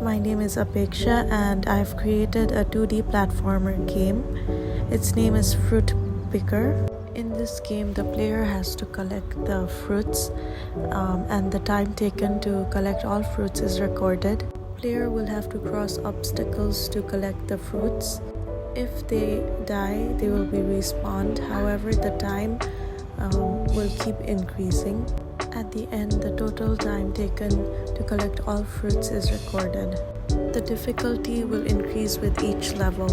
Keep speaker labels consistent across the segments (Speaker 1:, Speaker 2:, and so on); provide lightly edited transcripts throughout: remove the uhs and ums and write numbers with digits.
Speaker 1: My name is Apekchhya and I've created a 2D platformer game. Its name is Fruit Picker. In this game, the player has to collect the fruits and the time taken to collect all fruits is recorded. Player will have to cross obstacles to collect the fruits. If they die, they will be respawned. However, the time will keep increasing. At the end, the total time taken to collect all fruits is recorded. The difficulty will increase with each level.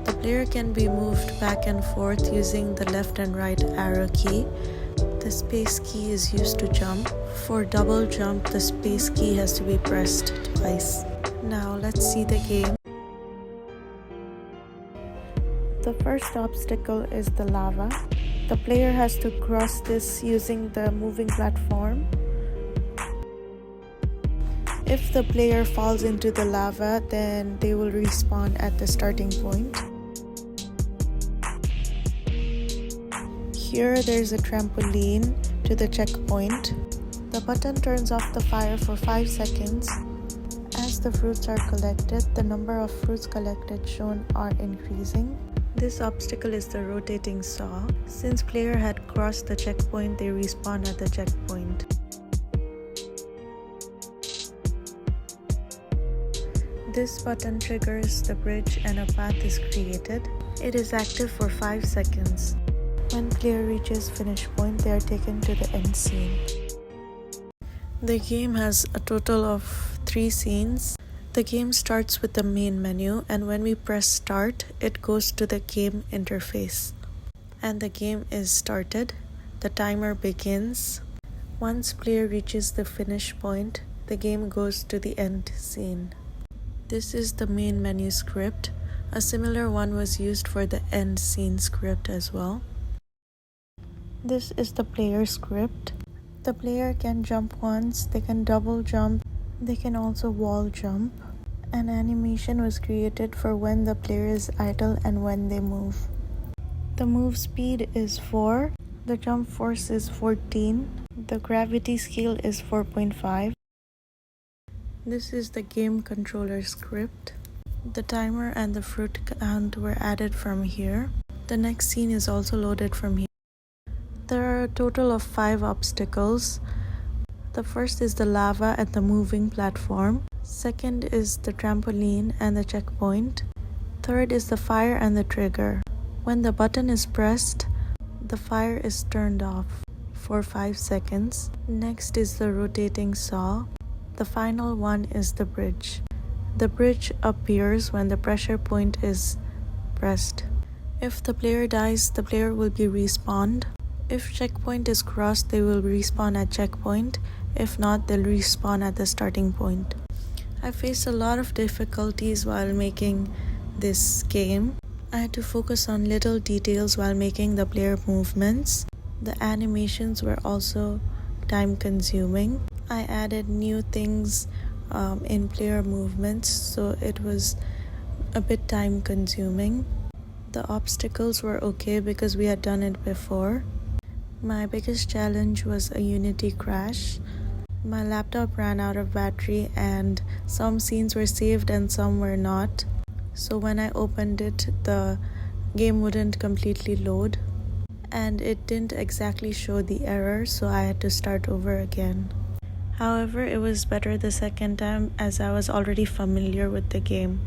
Speaker 1: The player can be moved back and forth using the left and right arrow key. The space key is used to jump. For double jump, the space key has to be pressed twice. Now let's see the game. The first obstacle is the lava. The player has to cross this using the moving platform. If the player falls into the lava, then they will respawn at the starting point. Here there's a trampoline to the checkpoint. The button turns off the fire for 5 seconds. As the fruits are collected, the number of fruits collected shown are increasing. This obstacle is the rotating saw. Since player had crossed the checkpoint, they respawn at the checkpoint. This button triggers the bridge and a path is created. It is active for 5 seconds. When player reaches finish point, they are taken to the end scene. The game has a total of 3 scenes. The game starts with the main menu, and when we press start, it goes to the game interface. And the game is started. The timer begins. Once player reaches the finish point, the game goes to the end scene. This is the main menu script. A similar one was used for the end scene script as well. This is the player script. The player can jump once, they can double jump, they can also wall jump. An animation was created for when the player is idle and when they move. The move speed is 4, the jump force is 14, the gravity scale is 4.5. This is the game controller script. The timer and the fruit count were added from here. The next scene is also loaded from here. There are a total of 5 obstacles. The first is the lava and the moving platform. Second is the trampoline and the checkpoint. Third is the fire and the trigger. When the button is pressed, the fire is turned off for 5 seconds. Next is the rotating saw. The final one is the bridge. The bridge appears when the pressure point is pressed. If the player dies, the player will be respawned. If checkpoint is crossed, they will respawn at checkpoint. If not, they'll respawn at the starting point. I faced a lot of difficulties while making this game. I had to focus on little details while making the player movements. The animations were also time consuming. I added new things in player movements, so it was a bit time consuming. The obstacles were okay because we had done it before. My biggest challenge was a Unity crash. My laptop ran out of battery and some scenes were saved and some were not. So when I opened it, the game wouldn't completely load. And it didn't exactly show the error, so I had to start over again. However, it was better the second time as I was already familiar with the game.